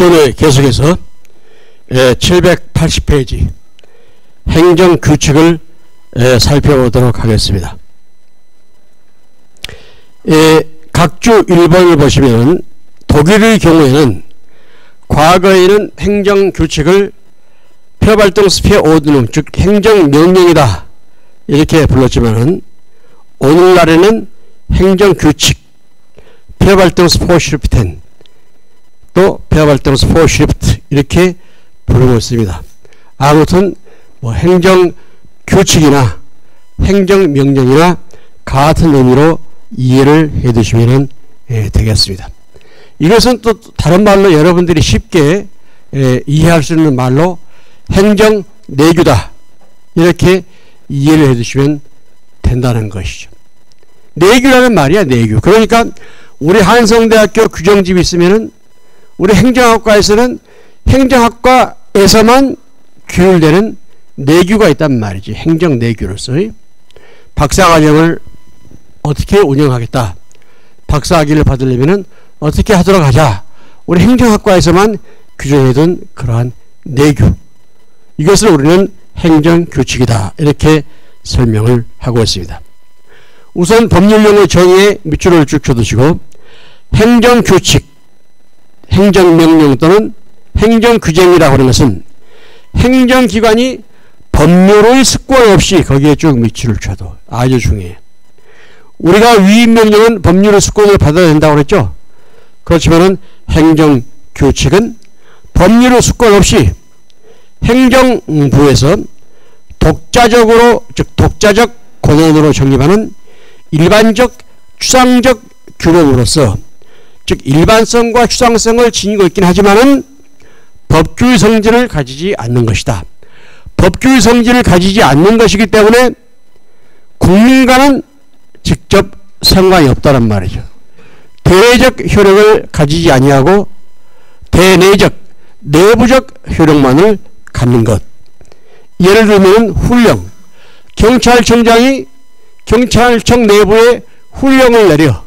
우선 계속해서 780페이지 행정규칙을 살펴보도록 하겠습니다. 각주 1번을 보시면 독일의 경우에는 과거에는 행정규칙을 Verwaltungsverordnung, 즉 행정명령이다 이렇게 불렀지만은 오늘날에는 행정규칙 Verwaltungsvorschriften 또 Verwaltungsvorschrift 이렇게 부르고 있습니다. 아무튼 뭐 행정규칙이나 행정명령이나 같은 의미로 이해를 해 두시면 되겠습니다. 이것은 또 다른 말로 여러분들이 쉽게 이해할 수 있는 말로 행정내규다 이렇게 이해를 해 두시면 된다는 것이죠. 내규라는 말이야, 내규. 그러니까 우리 한성대학교 규정집이 있으면은 우리 행정학과에서는 행정학과에서만 규율되는 내규가 있단 말이지. 행정내규로서 박사과정을 어떻게 운영하겠다, 박사학위를 받으려면 어떻게 하도록 하자, 우리 행정학과에서만 규정해둔 그러한 내규, 이것을 우리는 행정규칙이다 이렇게 설명을 하고 있습니다. 우선 법률용어 정의에 밑줄을 쭉 쳐두시고 행정규칙, 행정명령 또는 행정규정이라고 하는 것은 행정기관이 법률의 습관 없이 거기에 쭉 밑줄을 쳐도 아주 중요해요. 우리가 위임명령은 법률의 습관을 받아야 된다고 그랬죠. 그렇지만은 행정규칙은 법률의 습관 없이 행정부에서 독자적으로, 즉 독자적 권한으로 정립하는 일반적 추상적 규범으로서, 즉 일반성과 추상성을 지니고 있긴 하지만은 법규의 성질을 가지지 않는 것이다. 법규의 성질을 가지지 않는 것이기 때문에 국민과는 직접 상관이 없다는 말이죠. 대외적 효력을 가지지 아니하고 대내적, 내부적 효력만을 갖는 것. 예를 들면 훈령, 경찰청장이 경찰청 내부에 훈령을 내려.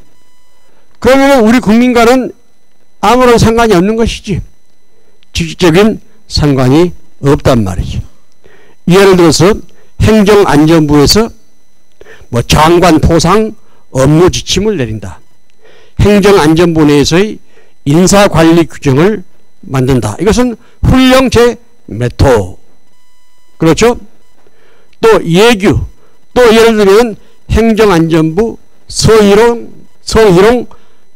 그러면 우리 국민과는 아무런 상관이 없는 것이지. 직접적인 상관이 없단 말이죠. 예를 들어서 행정안전부에서 뭐 장관 포상 업무 지침을 내린다. 행정안전부 내에서의 인사관리 규정을 만든다. 이것은 훈령 제 몇 호. 그렇죠? 또 예규, 또 예를 들면 행정안전부 서희롱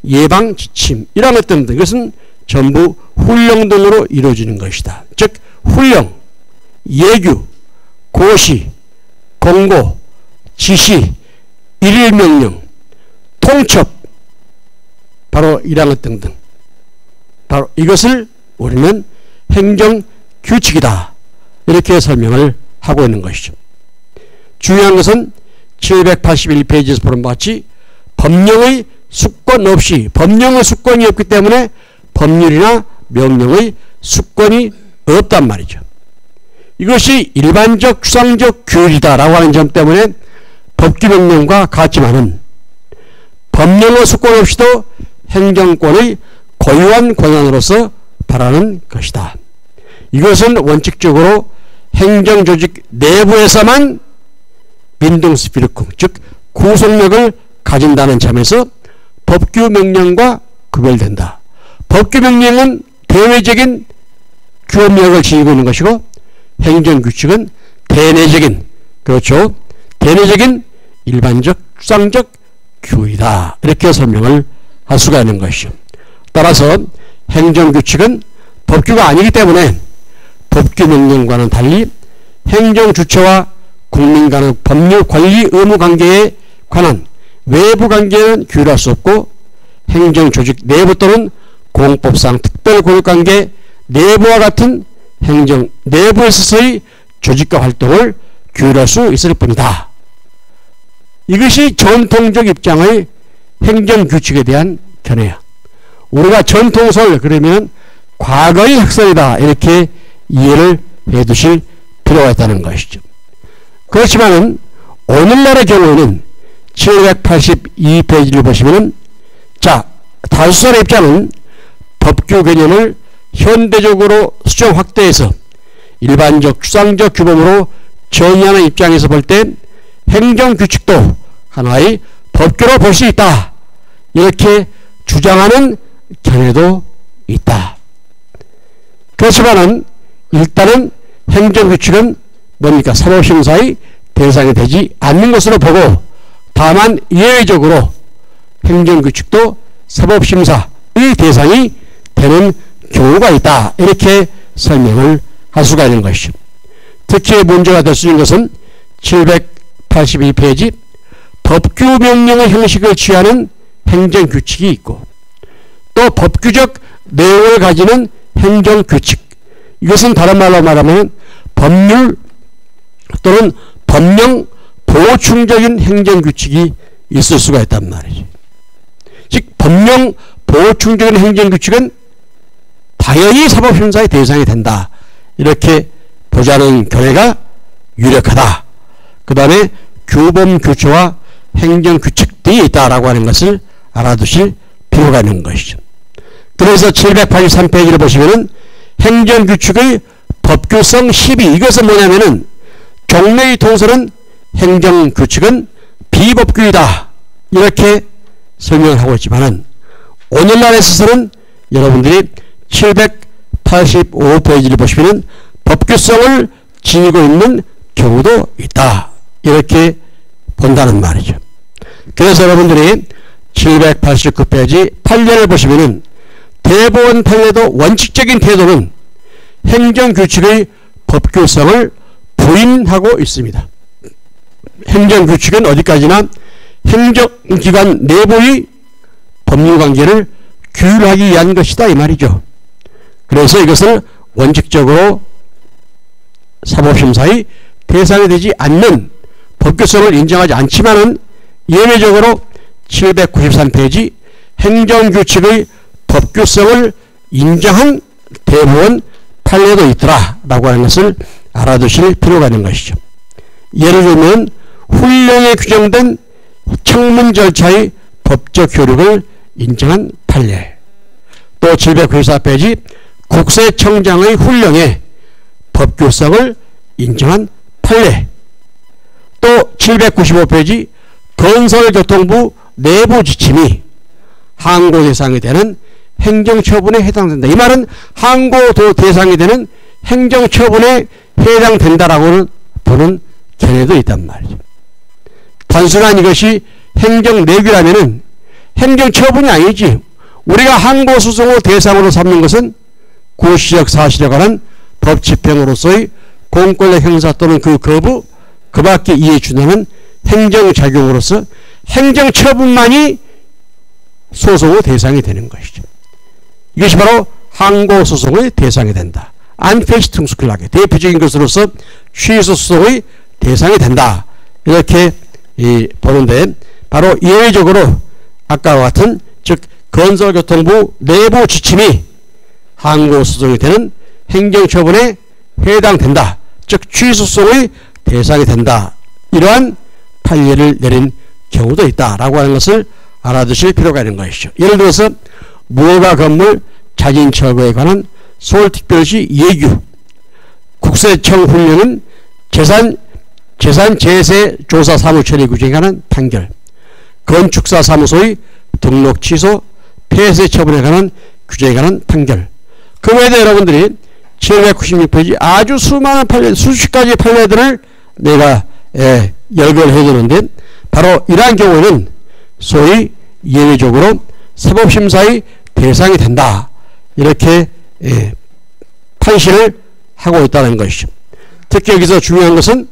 예방지침 이런 것들 등등, 이것은 전부 훈령 등으로 이루어지는 것이다. 즉 훈령, 예규, 고시, 공고, 지시, 일일명령, 통첩, 바로 이런 것 등등, 바로 이것을 우리는 행정규칙이다 이렇게 설명을 하고 있는 것이죠. 중요한 것은 781페이지에서 보는 바와 같이 법령의 수권 없이, 법령의 수권이 없기 때문에 법률이나 명령의 수권이 없단 말이죠. 이것이 일반적 추상적 규율이다라고 하는 점 때문에 법규명령과 같지만은 법령의 수권 없이도 행정권의 고유한 권한으로서 발하는 것이다. 이것은 원칙적으로 행정조직 내부에서만 빈둥스피르쿵, 즉 구속력을 가진다는 점에서 법규명령과 구별된다. 법규명령은 대외적인 규범력을 지니고 있는 것이고 행정규칙은 대내적인, 그렇죠, 대내적인 일반적 추상적 규율이다 이렇게 설명을 할 수가 있는 것이죠. 따라서 행정규칙은 법규가 아니기 때문에 법규명령과는 달리 행정주체와 국민 간의 법률 관리 의무 관계에 관한 외부 관계는 규율할 수 없고 행정조직 내부 또는 공법상 특별 권력관계 내부와 같은 행정 내부에 있어서의 조직과 활동을 규율할 수 있을 뿐이다. 이것이 전통적 입장의 행정규칙에 대한 견해야. 우리가 전통설 그러면 과거의 학설이다 이렇게 이해를 해 두실 필요가 있다는 것이죠. 그렇지만은 오늘날의 경우에는 782페이지를 보시면은, 자, 다수설의 입장은 법규 개념을 현대적으로 수정 확대해서 일반적 추상적 규범으로 정의하는 입장에서 볼 때 행정규칙도 하나의 법규로 볼 수 있다. 이렇게 주장하는 견해도 있다. 그렇지만은 일단은 행정규칙은 뭡니까? 사법심사의 대상이 되지 않는 것으로 보고 다만 예외적으로 행정규칙도 사법심사의 대상이 되는 경우가 있다. 이렇게 설명을 할 수가 있는 것이죠. 특히 문제가 될 수 있는 것은 782페이지 법규명령의 형식을 취하는 행정규칙이 있고 또 법규적 내용을 가지는 행정규칙, 이것은 다른 말로 말하면 법률 또는 법령 보충적인 행정규칙이 있을 수가 있단 말이죠. 즉 법령 보충적인 행정규칙은 당연히 사법심사의 대상이 된다. 이렇게 보자는 견해가 유력하다. 그 다음에 규범규칙과 행정규칙들이 있다라고 하는 것을 알아두실 필요가 있는 것이죠. 그래서 783페이지를 보시면은 행정규칙의 법규성 시비, 이것은 뭐냐면은 종래의 통설은 행정규칙은 비법규이다. 이렇게 설명을 하고 있지만은 오늘날에 있어서는 여러분들이 785페이지를 보시면은 법규성을 지니고 있는 경우도 있다. 이렇게 본다는 말이죠. 그래서 여러분들이 789페이지 판례를 보시면은 대법원 판례도 원칙적인 태도는 행정규칙의 법규성을 부인하고 있습니다. 행정규칙은 어디까지나 행정기관 내부의 법률관계를 규율하기 위한 것이다 이 말이죠. 그래서 이것을 원칙적으로 사법심사의 대상이 되지 않는 법규성을 인정하지 않지만은 예외적으로 793페이지 행정규칙의 법규성을 인정한 대법원 판례도 있더라 라고 하는 것을 알아두실 필요가 있는 것이죠. 예를 들면 훈령에 규정된 청문 절차의 법적 효력을 인정한 판례, 또 794페이지 국세청장의 훈령에 법규성을 인정한 판례, 또 795페이지 건설교통부 내부 지침이 항고 대상이 되는 행정처분에 해당된다. 이 말은 항고 대상이 되는 행정처분에 해당된다라고 보는 견해도 있단 말이죠. 단순한 이것이 행정내규라면은 행정처분이 아니지. 우리가 항고소송을 대상으로 삼는 것은 구시적 사실에 관한 법집행으로서의 공권력 행사 또는 그 거부, 그 밖에 이에 준하는 행정작용으로서 행정처분만이 소송의 대상이 되는 것이죠. 이것이 바로 항고소송의 대상이 된다. 안페시퉁스클라게 대표적인 것으로서 취소소송의 대상이 된다. 이렇게 보는데 바로 예외적으로 아까와 같은 즉 건설교통부 내부 지침이 항고소송이 되는 행정처분에 해당된다. 즉 취소소송의 대상이 된다. 이러한 판례를 내린 경우도 있다라고 하는 것을 알아두실 필요가 있는 것이죠. 예를 들어서 무허가 건물 자진 철거에 관한 서울특별시 예규 국세청 훈령은 재산 제세 조사 사무 처리 규정에 관한 판결, 건축사 사무소의 등록 취소 폐쇄 처분에 관한 규정에 관한 판결. 그 외에도 여러분들이 796페이지 아주 수많은 판례, 수십 가지 판례들을 내가 열거를 해두는데 바로 이러한 경우는 소위 예외적으로 사법심사의 대상이 된다. 이렇게 판시를 하고 있다는 것이죠. 특히 여기서 중요한 것은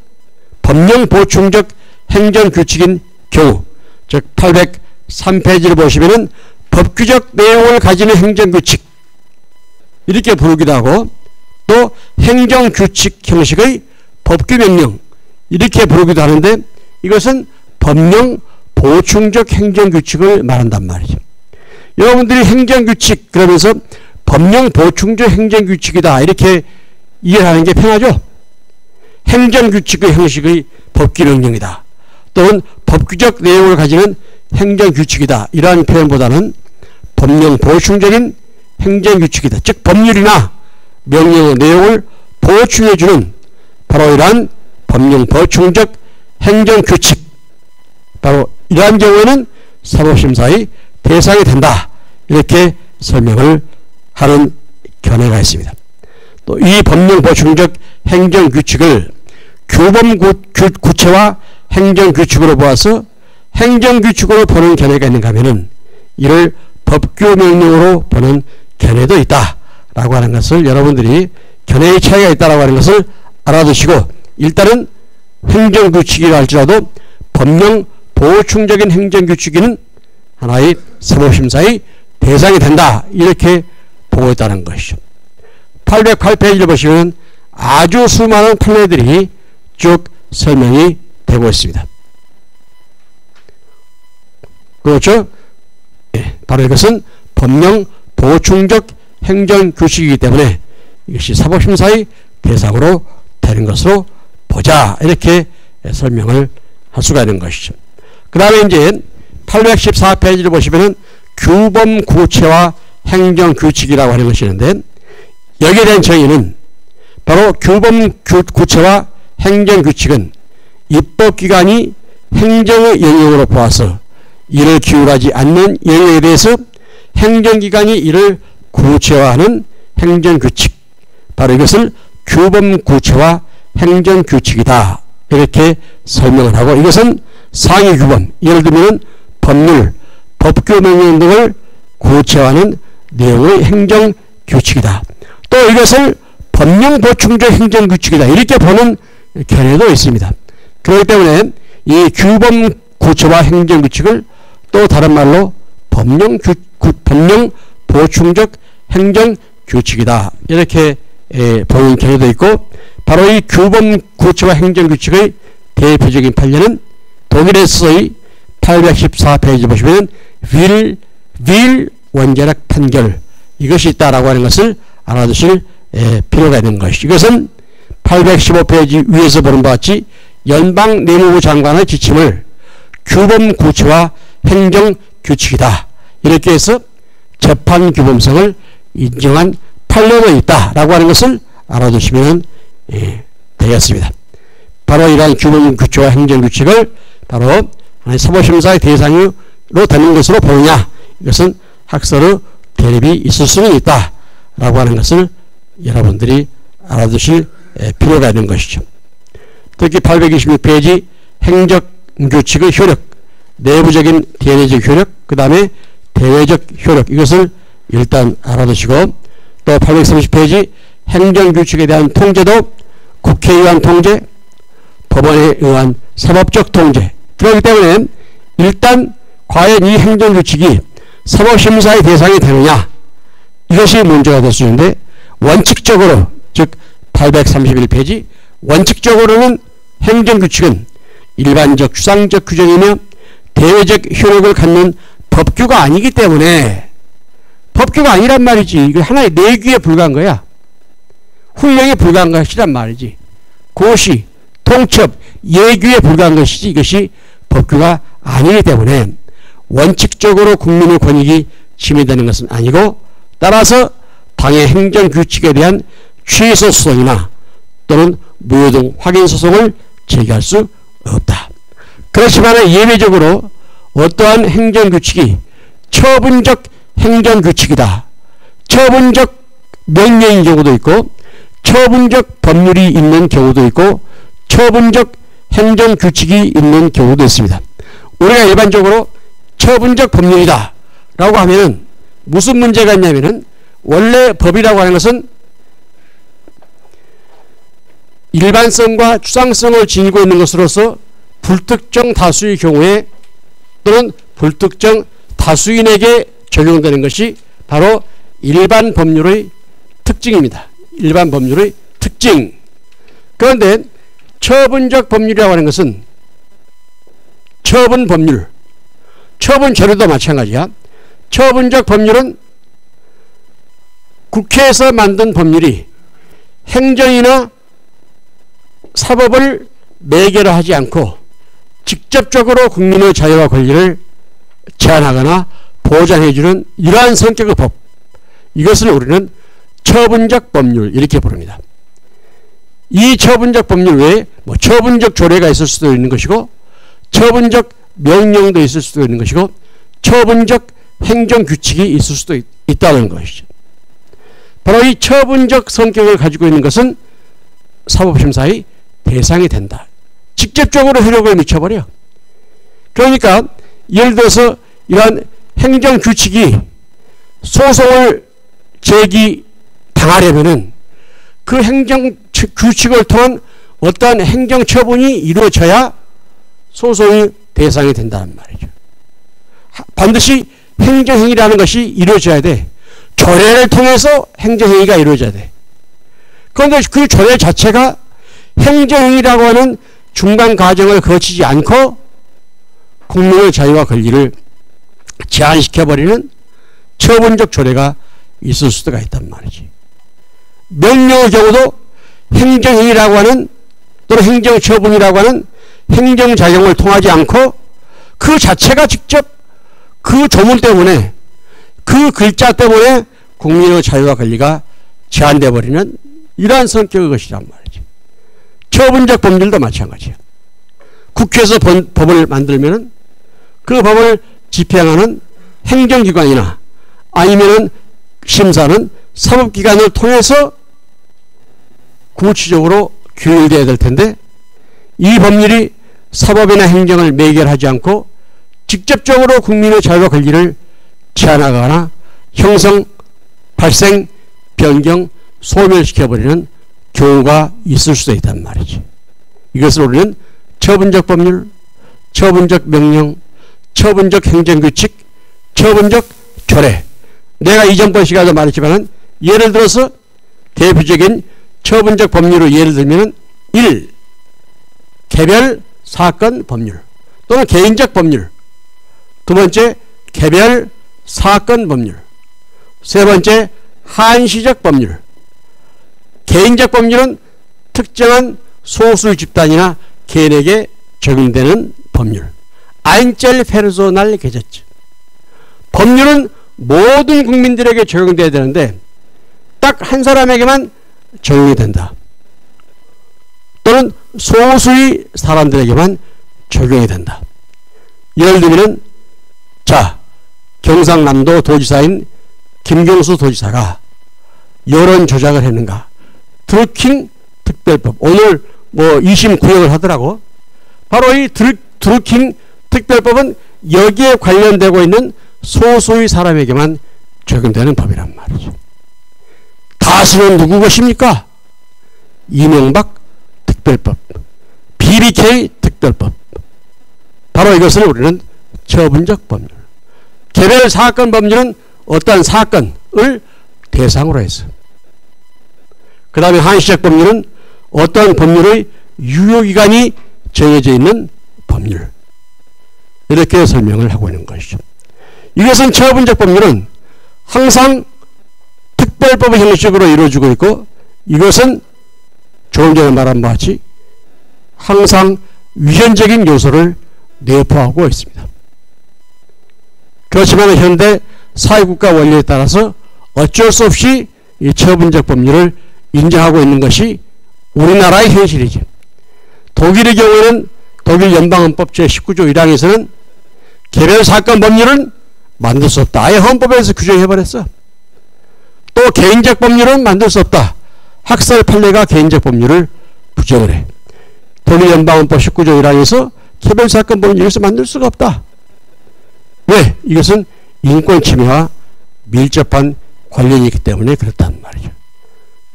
법령 보충적 행정규칙인 경우, 즉 803페이지를 보시면은 법규적 내용을 가지는 행정규칙 이렇게 부르기도 하고 또 행정규칙 형식의 법규명령 이렇게 부르기도 하는데 이것은 법령 보충적 행정규칙을 말한단 말이죠. 여러분들이 행정규칙 그러면서 법령 보충적 행정규칙이다 이렇게 이해하는 게 편하죠. 행정규칙의 형식의 법규명령이다 또는 법규적 내용을 가지는 행정규칙이다 이러한 표현보다는 법령 보충적인 행정규칙이다. 즉 법률이나 명령의 내용을 보충해주는 바로 이러한 법령 보충적 행정규칙, 바로 이러한 경우에는 사법심사의 대상이 된다. 이렇게 설명을 하는 견해가 있습니다. 또 이 법령 보충적 행정규칙을 규범구체와 행정규칙으로 보아서 행정규칙으로 보는 견해가 있는가 하면은 이를 법규명령으로 보는 견해도 있다라고 하는 것을 여러분들이 견해의 차이가 있다라고 하는 것을 알아두시고, 일단은 행정규칙이라 할지라도 법령 보충적인 행정규칙은 하나의 사법심사의 대상이 된다. 이렇게 보고 있다는 것이죠. 808페이지를 보시면 아주 수많은 판례들이 쭉 설명이 되고 있습니다. 그렇죠? 예, 바로 이것은 법령 보충적 행정규칙이기 때문에 이것이 사법심사의 대상으로 되는 것으로 보자. 이렇게 설명을 할 수가 있는 것이죠. 그 다음에 이제 814페이지를 보시면은 규범구체와 행정규칙이라고 하는 것이 있는데, 여기에 대한 정의는 바로 규범구체와 행정규칙은 입법기관이 행정의 영역으로 보아서 이를 기울하지 않는 영역에 대해서 행정기관이 이를 구체화하는 행정규칙, 바로 이것을 규범구체화 행정규칙이다. 이렇게 설명을 하고, 이것은 상위규범, 예를 들면 법률, 법규명령 등을 구체화하는 내용의 행정규칙이다. 또 이것을 법령보충적 행정규칙이다. 이렇게 보는 견해도 있습니다. 그렇기 때문에 이 규범구체화 행정규칙을 또 다른 말로 법령보충적 행정규칙이다. 이렇게 보는 견해도 있고, 바로 이 규범구체화 행정규칙의 대표적인 판례는 독일에서의 814페이지 보시면 윌 원자력 판결, 이것이 있다라고 하는 것을 알아두실 필요가 있는 것이죠. 이것은 815페이지 위에서 보는 바와 같이 연방 내무부 장관의 지침을 규범구체화 행정규칙이다. 이렇게 해서 재판규범성을 인정한 판례가 있다라고 하는 것을 알아두시면 되겠습니다. 바로 이러한 규범구체화 행정규칙을 바로 사법심사의 대상으로 되는 것으로 보느냐, 이것은 학설의 대립이 있을 수는 있다라고 하는 것을 여러분들이 알아두실 필요가 있는 것이죠. 특히 826페이지 행정규칙의 효력, 내부적인 대내적 효력, 그 다음에 대외적 효력, 이것을 일단 알아두시고, 또 830페이지 행정규칙에 대한 통제도 국회에 의한 통제, 법원에 의한 사법적 통제. 그렇기 때문에 일단 과연 이 행정규칙이 사법심사의 대상이 되느냐, 이것이 문제가 될 수 있는데, 원칙적으로, 즉 831페이지 원칙적으로는 행정규칙은 일반적 추상적 규정이며 대외적 효력을 갖는 법규가 아니기 때문에, 법규가 아니란 말이지, 이거 하나의 내규에 불과한 거야. 훈령에 불과한 것이란 말이지. 고시, 통첩, 예규에 불과한 것이지 이것이 법규가 아니기 때문에 원칙적으로 국민의 권익이 침해되는 것은 아니고, 따라서 당의 행정규칙에 대한 취소 소송이나 또는 무효등 확인 소송을 제기할 수 없다. 그렇지만 예외적으로 어떠한 행정규칙이 처분적 행정규칙이다, 처분적 명령인 경우도 있고, 처분적 법률이 있는 경우도 있고, 처분적 행정규칙이 있는 경우도 있습니다. 우리가 일반적으로 처분적 법률이다 라고 하면은 무슨 문제가 있냐면은, 원래 법이라고 하는 것은 일반성과 추상성을 지니고 있는 것으로서 불특정 다수의 경우에 또는 불특정 다수인에게 적용되는 것이 바로 일반 법률의 특징입니다. 일반 법률의 특징. 그런데 처분적 법률이라고 하는 것은 처분 법률, 처분 제도도 마찬가지야. 처분적 법률은 국회에서 만든 법률이 행정이나 사법을 매개로 하지 않고 직접적으로 국민의 자유와 권리를 제한하거나 보장해주는 이러한 성격의 법, 이것을 우리는 처분적 법률 이렇게 부릅니다. 이 처분적 법률 외에 뭐 처분적 조례가 있을 수도 있는 것이고 처분적 명령도 있을 수도 있는 것이고 처분적 행정규칙이 있을 수도 있다는 것이죠. 바로 이 처분적 성격을 가지고 있는 것은 사법심사의 대상이 된다. 직접적으로 효력을 미쳐버려. 그러니까 예를 들어서 이러한 행정규칙이 소송을 제기당하려면은 그 행정규칙을 통한 어떠한 행정처분이 이루어져야 소송의 대상이 된다는 말이죠. 반드시 행정행위라는 것이 이루어져야 돼. 조례를 통해서 행정행위가 이루어져야 돼. 그런데 그 조례 자체가 행정행위라고 하는 중간 과정을 거치지 않고 국민의 자유와 권리를 제한시켜버리는 처분적 조례가 있을 수가 있단 말이지. 명령의 경우도 행정행위라고 하는 또는 행정처분이라고 하는 행정작용을 통하지 않고 그 자체가 직접 그 조문 때문에 그 글자 때문에 국민의 자유와 권리가 제한되어 버리는 이러한 성격의 것이란 말이지. 처분적 법률도 마찬가지야. 국회에서 법을 만들면은 그 법을 집행하는 행정기관이나 아니면은 심사는 사법기관을 통해서 구체적으로 규율되어야 될 텐데 이 법률이 사법이나 행정을 매결하지 않고 직접적으로 국민의 자유와 권리를 제한하거나 형성, 발생, 변경, 소멸시켜버리는 경우가 있을 수도 있단 말이지. 이것을 우리는 처분적 법률, 처분적 명령, 처분적 행정규칙, 처분적 조례. 내가 이전번 시간에도 말했지만 예를 들어서 대표적인 처분적 법률을 예를 들면 1. 개별 사건 법률 또는 개인적 법률. 두 번째 개별 사건 법률. 세 번째 한시적 법률. 개인적 법률은 특정한 소수 집단이나 개인에게 적용되는 법률. Einzelpersonal Gesetz. 법률은 모든 국민들에게 적용돼야 되는데 딱 한 사람에게만 적용이 된다. 또는 소수의 사람들에게만 적용이 된다. 예를 들면 자, 경상남도 도지사인 김경수 도지사가 여론 조작을 했는가? 드루킹 특별법. 오늘 뭐 2심 구형을 하더라고. 바로 이 드루킹 특별법은 여기에 관련되고 있는 소수의 사람에게만 적용되는 법이란 말이죠. 다수는 누구 것입니까? 이명박 특별법, BBK 특별법. 바로 이것을 우리는 처분적 법률. 개별 사건 법률은 어떠한 사건을 대상으로 해서. 그 다음에 한시적 법률은 어떠한 법률의 유효기간이 정해져 있는 법률. 이렇게 설명을 하고 있는 것이죠. 이것은 처분적 법률은 항상 특별법의 형식으로 이루어지고 있고 이것은 조금 전에 말한 바와 같이 항상 위헌적인 요소를 내포하고 있습니다. 그렇지만 현대 사회국가 원리에 따라서 어쩔 수 없이 이 처분적 법률을 인정하고 있는 것이 우리나라의 현실이지. 독일의 경우에는 독일 연방헌법 제19조 1항에서는 개별 사건 법률은 만들 수 없다. 아예 헌법에서 규정해버렸어. 또 개인적 법률은 만들 수 없다. 학살 판례가 개인적 법률을 부정을 해. 독일 연방헌법 19조 1항에서 개별 사건 법률을 여기서 만들 수가 없다. 왜? 이것은 인권 침해와 밀접한 관련이 있기 때문에 그렇단 말이죠.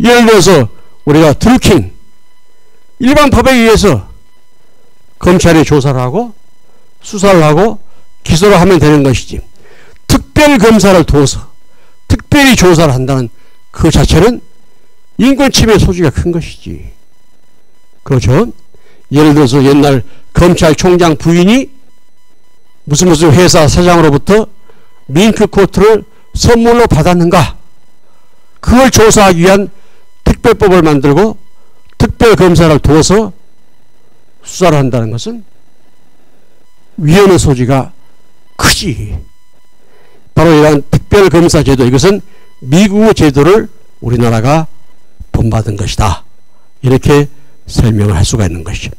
예를 들어서 우리가 드루킹 일반 법에 의해서 검찰이 조사를 하고 수사를 하고 기소를 하면 되는 것이지 특별검사를 둬서 특별히 조사를 한다는 그 자체는 인권 침해 소지가 큰 것이지. 그렇죠? 예를 들어서 옛날 검찰총장 부인이 무슨 회사 사장으로부터 밍크코트를 선물로 받았는가? 그걸 조사하기 위한 특별법을 만들고 특별검사를 둬서 수사를 한다는 것은 위헌의 소지가 크지. 바로 이러한 특별검사 제도, 이것은 미국의 제도를 우리나라가 본받은 것이다. 이렇게 설명을 할 수가 있는 것이죠.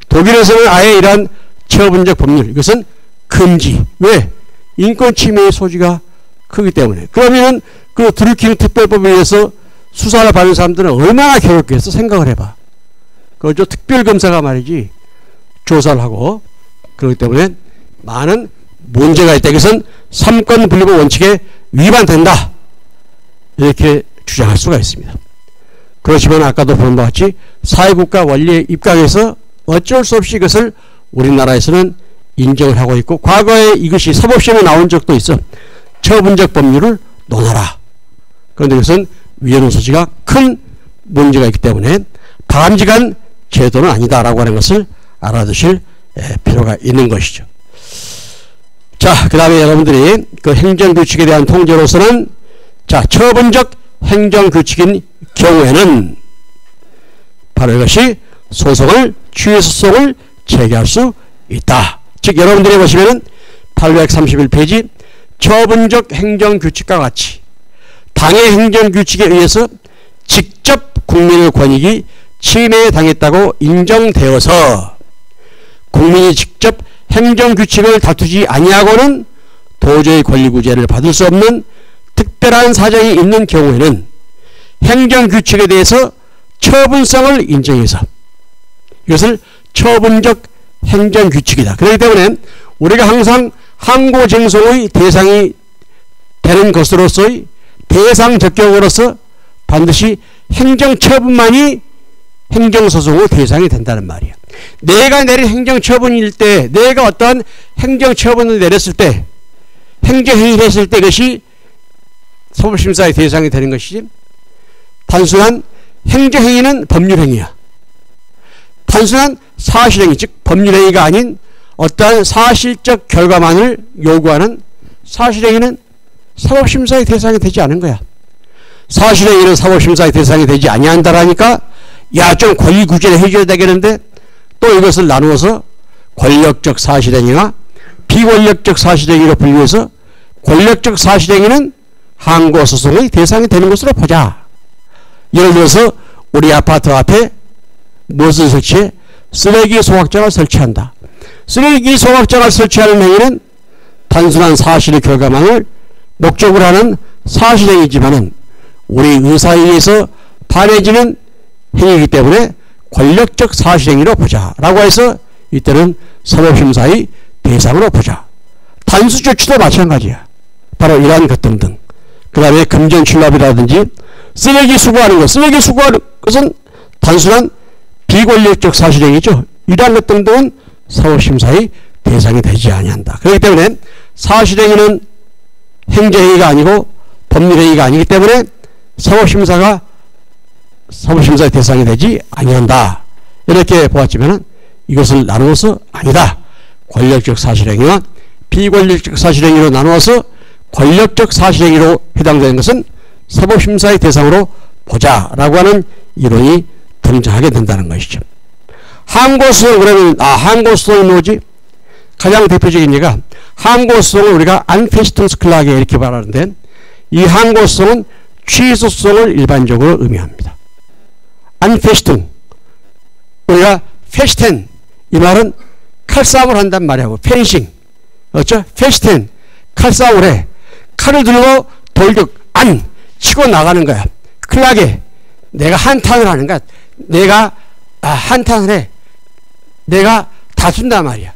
독일에서는 아예 이러한 처분적 법률, 이것은 금지. 왜? 인권 침해의 소지가 크기 때문에. 그러면 그 드루킹 특별법에 의해서 수사를 받는 사람들은 얼마나 괴롭겠어? 생각을 해봐. 그저 특별검사가 말이지 조사를 하고 그렇기 때문에 많은 문제가 있다. 이것은 삼권 분립의 원칙에 위반된다. 이렇게 주장할 수가 있습니다. 그렇지만 아까도 본 바 같이 사회국가 원리에 입각해서 어쩔 수 없이 이것을 우리나라에서는 인정을 하고 있고 과거에 이것이 사법시험에 나온 적도 있어. 처분적 법률을 논하라. 그런데 이것은 위헌 소지가 큰 문제가 있기 때문에 바람직한 제도는 아니다라고 하는 것을 알아두실 필요가 있는 것이죠. 자, 그 다음에 여러분들이 그 행정규칙에 대한 통제로서는 자, 처분적 행정규칙인 경우에는 바로 이것이 취소소송을 제기할 수 있다. 즉 여러분들이 보시면은 831페이지 처분적 행정규칙과 같이 당의 행정규칙에 의해서 직접 국민의 권익이 침해당했다고 인정되어서 국민이 직접 행정규칙을 다투지 아니하고는 도저히 권리구제를 받을 수 없는 특별한 사정이 있는 경우에는 행정규칙에 대해서 처분성을 인정해서 이것을 처분적 행정규칙이다. 그렇기 때문에 우리가 항상 항고쟁송의 대상이 되는 것으로서의 대상 적격으로서 반드시 행정처분만이 행정소송의 대상이 된다는 말이야. 내가 내린 행정처분일 때, 내가 어떠한 행정처분을 내렸을 때, 행정행위를 했을 때 그것이 사법심사의 대상이 되는 것이지, 단순한 행정행위는 법률행위야. 단순한 사실행위, 즉 법률행위가 아닌 어떠한 사실적 결과만을 요구하는 사실행위는 사법심사의 대상이 되지 않은 거야. 사실행위는 사법심사의 대상이 되지 아니한다라니까 야, 좀 권리구제를 해줘야 되겠는데 또 이것을 나누어서 권력적 사실행위와 비권력적 사실행위로 분류해서 권력적 사실행위는 항고소송의 대상이 되는 것으로 보자. 예를 들어서 우리 아파트 앞에 무엇을 설치해? 쓰레기 소각장을 설치한다. 쓰레기 소각장을 설치하는 행위는 단순한 사실의 결과만을 목적으로 하는 사실행위지만은 우리 의사에 의해서 반해지는 행위이기 때문에 권력적 사실행위로 보자 라고 해서 이때는 사법심사의 대상으로 보자. 단수조치도 마찬가지야. 바로 이러한 것 등등. 그 다음에 금전출납이라든지 쓰레기 수거하는 것. 쓰레기 수거하는 것은 단순한 비권력적 사실행위죠. 이러한 것 등등은 사법심사의 대상이 되지 아니한다. 그렇기 때문에 사실행위는 행정행위가 아니고 법률행위가 아니기 때문에 사법심사의 대상이 되지 아니한다. 이렇게 보았지만 이것을 나누어서 아니다. 권력적 사실행위와 비권력적 사실행위로 나누어서 권력적 사실행위로 해당되는 것은 사법심사의 대상으로 보자라고 하는 이론이 등장하게 된다는 것이죠. 항고소송 그러면 항고소송이 뭐지? 가장 대표적인 예가 항고소송을 우리가 안페시퉁스클라게 이렇게 말하는데 이 항고소송은 취소소송을 일반적으로 의미합니다. 안페시퉁 우리가 페시텐 이 말은 칼싸움을 한단 말이고 펜싱 그렇죠? 페시텐 칼싸움을 해. 칼을 들고 돌격 안 치고 나가는 거야. 클라게 내가 한탄을 하는 거야. 내가 한탄을 해. 내가 다툰단 말이야.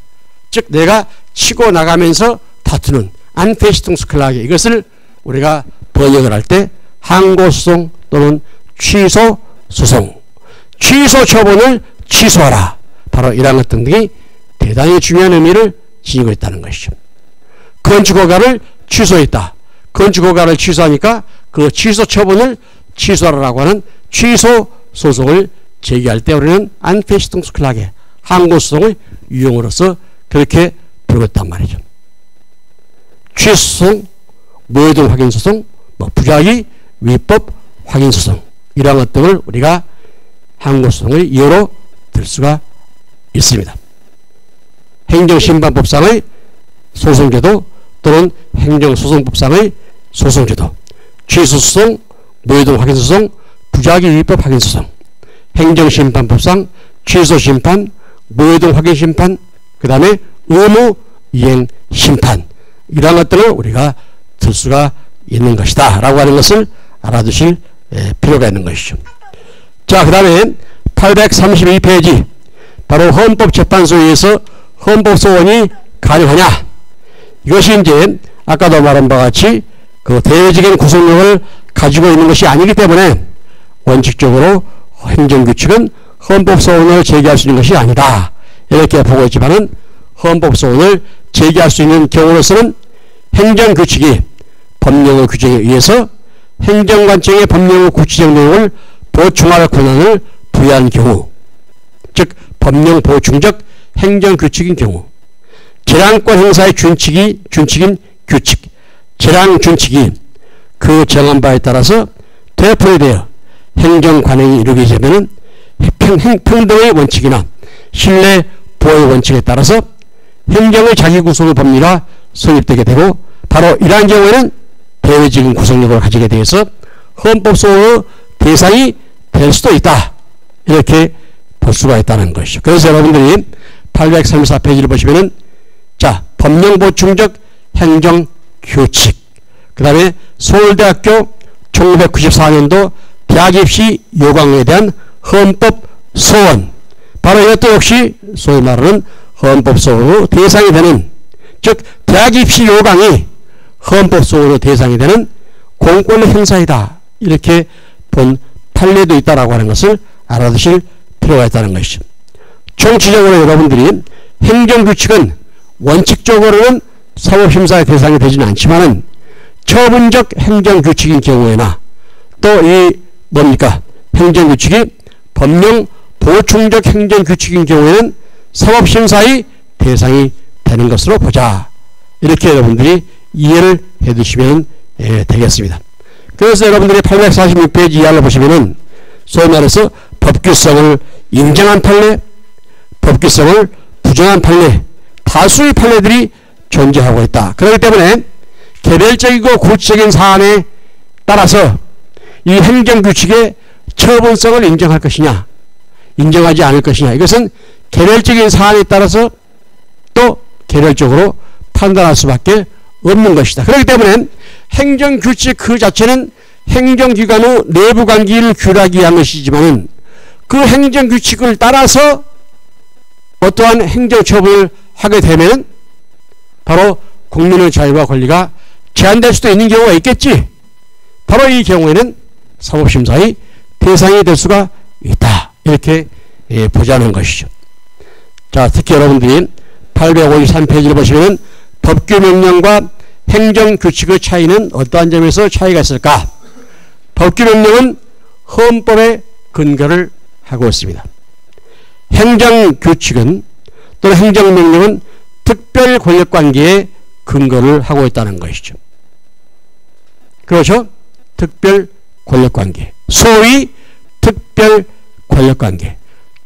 즉 내가 치고 나가면서 다투는 안페시퉁스클라게 이것을 우리가 번역을 할 때 항고소송 또는 취소소송 취소 처분을 취소하라. 바로 이러한 것 등등이 대단히 중요한 의미를 지니고 있다는 것이죠. 건축허가를 취소했다. 건축허가를 취소하니까 그 취소 처분을 취소하라고 하는 취소 소송을 제기할 때 우리는 안페시퉁스클라게 항고소송의 유형으로서 그렇게 부르고 있단 말이죠. 취소소송, 무효등 확인소송, 부작위, 위법 확인소송 이러한 것 등을 우리가 항고소송의 이유로 들 수가 있습니다. 행정심판법상의 소송제도 또는 행정소송법상의 소송제도 취소소송, 무효동 확인소송, 부작위위법 확인소송, 행정심판법상 취소심판, 무효동 확인심판, 그 다음에 의무이행심판, 이러한 것들을 우리가 들 수가 있는 것이다 라고 하는 것을 알아두실 필요가 있는 것이죠. 자, 그 다음에 832페이지, 바로 헌법재판소에 의해서 헌법소원이 가능하냐. 이것이 이제 아까도 말한 바와 같이 그 대외적인 구속력을 가지고 있는 것이 아니기 때문에 원칙적으로 행정규칙은 헌법소원을 제기할 수 있는 것이 아니다, 이렇게 보고 있지만은 헌법소원을 제기할 수 있는 경우로서는 행정규칙이 법령의 규정에 의해서 행정관청의 법령의 구체적 내용을 보충할 권한을 부여한 경우, 즉 법령 보충적 행정규칙인 경우, 재량권 행사의 준칙인 규칙, 재량준칙이 그 정한 바에 따라서 되풀이되어 행정관행이 이루어지게 되면 평등의 원칙이나 신뢰 보호의 원칙에 따라서 행정의 자기구속의 법리가 성립되게 되고, 바로 이러한 경우에는 대외적인 구속력을 가지게 되어서 헌법소원의 대상이 될 수도 있다, 이렇게 볼 수가 있다는 것이죠. 그래서 여러분들이 834페이지를 보시면은, 자, 법령보충적 행정규칙, 그 다음에 서울대학교 1994년도 대학입시 요강에 대한 헌법소원, 바로 이것도 역시 소위 말하는 헌법소원의 대상이 되는, 즉 대학입시 요강이 헌법소원의 대상이 되는 공권력 행사이다, 이렇게 본 판례도 있다라고 하는 것을 알아두실 필요가 있다는 것이죠. 총체적으로 여러분들이 행정규칙은 원칙적으로는 사법심사의 대상이 되지는 않지만은 처분적 행정규칙인 경우에나 또 이 뭡니까? 행정규칙이 법령 보충적 행정규칙인 경우에는 사법심사의 대상이 되는 것으로 보자, 이렇게 여러분들이 이해를 해 두시면 되겠습니다. 그래서 여러분들이 846페이지 이하를 보시면은 소위 말해서 법규성을 인정한 판례, 법규성을 부정한 판례, 다수의 판례들이 존재하고 있다. 그렇기 때문에 개별적이고 구체적인 사안에 따라서 이 행정규칙의 처분성을 인정할 것이냐, 인정하지 않을 것이냐, 이것은 개별적인 사안에 따라서 또 개별적으로 판단할 수밖에 없는 것이다. 그렇기 때문에 행정규칙 그 자체는 행정기관의 내부관계를 규율하기 위한 것이지만 그 행정규칙을 따라서 어떠한 행정처분을 하게 되면 바로 국민의 자유와 권리가 제한될 수도 있는 경우가 있겠지. 바로 이 경우에는 사법심사의 대상이 될 수가 있다, 이렇게 보자는 것이죠. 자, 특히 여러분들이 853페이지를 보시면 법규명령과 행정규칙의 차이는 어떠한 점에서 차이가 있을까? 법규명령은 헌법에 근거를 하고 있습니다. 행정규칙은 또는 행정명령은 특별 권력관계에 근거를 하고 있다는 것이죠. 그렇죠? 특별 권력관계, 소위 특별 권력관계,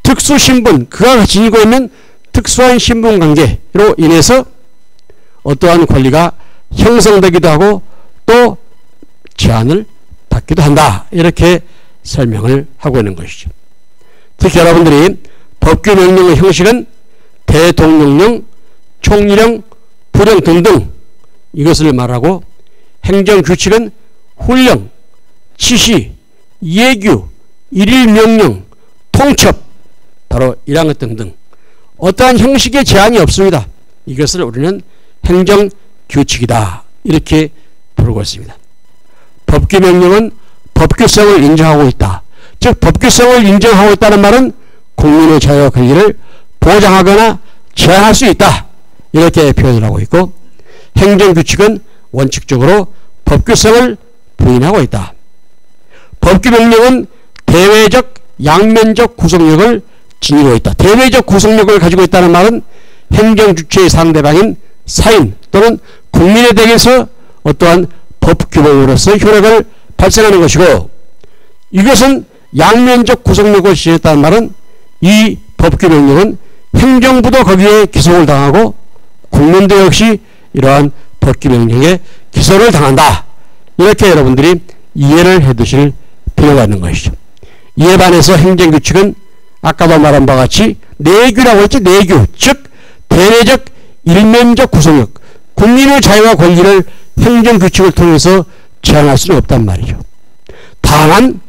특수신분, 그가 지니고 있는 특수한 신분관계로 인해서 어떠한 권리가 형성되기도 하고 또 제한을 받기도 한다, 이렇게 설명을 하고 있는 것이죠. 특히 여러분들이 법규명령의 형식은 대통령령, 총리령, 부령 등등 이것을 말하고, 행정규칙은 훈령, 지시, 예규, 일일명령, 통첩, 바로 이러한 것 등등 어떠한 형식의 제한이 없습니다. 이것을 우리는 행정규칙이다, 이렇게 부르고 있습니다. 법규명령은 법규성을 인정하고 있다. 즉 법규성을 인정하고 있다는 말은 국민의 자유와 권리를 보장하거나 제한할 수 있다, 이렇게 표현을 하고 있고, 행정규칙은 원칙적으로 법규성을 부인하고 있다. 법규명령은 대외적 양면적 구속력을 지니고 있다. 대외적 구속력을 가지고 있다는 말은 행정주체의 상대방인 사인 또는 국민에 대해서 어떠한 법규범으로서 효력을 발생하는 것이고, 이것은 양면적 구속력을 지녔다는 말은 이 법규명령은 행정부도 거기에 기소를 당하고 국민도 역시 이러한 법규명령에 기소를 당한다, 이렇게 여러분들이 이해를 해두실 필요가 있는 것이죠. 이에 반해서 행정규칙은 아까도 말한 바와 같이 내규라고 했죠. 내규, 즉 대내적 일면적 구속력, 국민의 자유와 권리를 행정규칙을 통해서 제한할 수는 없단 말이죠. 다만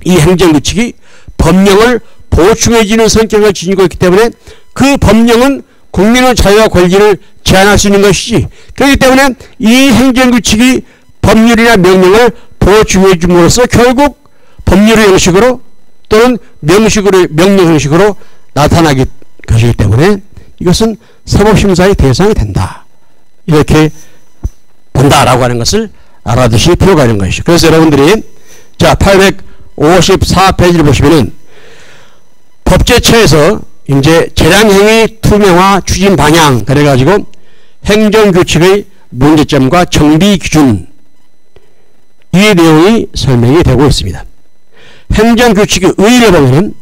이 행정규칙이 법령을 보충해주는 성격을 지니고 있기 때문에 그 법령은 국민의 자유와 권리를 제한할 수 있는 것이지, 그렇기 때문에 이 행정규칙이 법률이나 명령을 보충해 줌으로써 결국 법률의 형식으로 또는 명령 형식으로 나타나기 것이기 때문에 이것은 사법심사의 대상이 된다, 이렇게 본다라고 하는 것을 알아두실 필요가 있는 것이죠. 그래서 여러분들이 자 854페이지를 보시면은 법제처에서 이제 재량행위 투명화 추진 방향 그래가지고 행정규칙의 문제점과 정비 기준, 이 내용이 설명이 되고 있습니다. 행정규칙의 의의를 보면